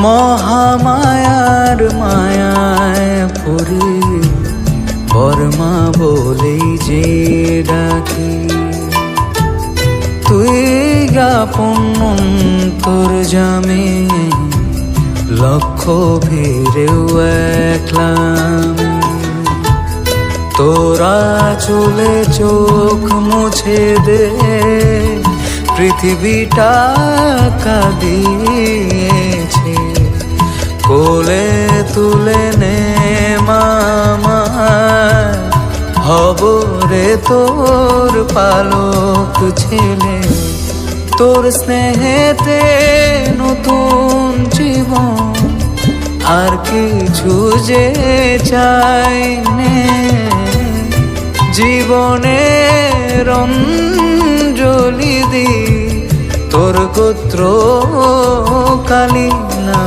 মহামায়ার মায়ায় পড়ে বর্মা বলেই যে ডাকি, তুই আপন তোর জামে লক্ষ ভিড়েও একলাম। তোরা চলে চোখ মুছে দে, পৃথিবীটা কাঁদিয়েছে, কোলে তুলে নে মামা, হব রে তোর পালক ছেলে। তোর স্নেহেতে নতুন জীবন, আর কিছু যে চাই নে, জীবনের অঞ্জলি দি তোর গোত্র কালী না।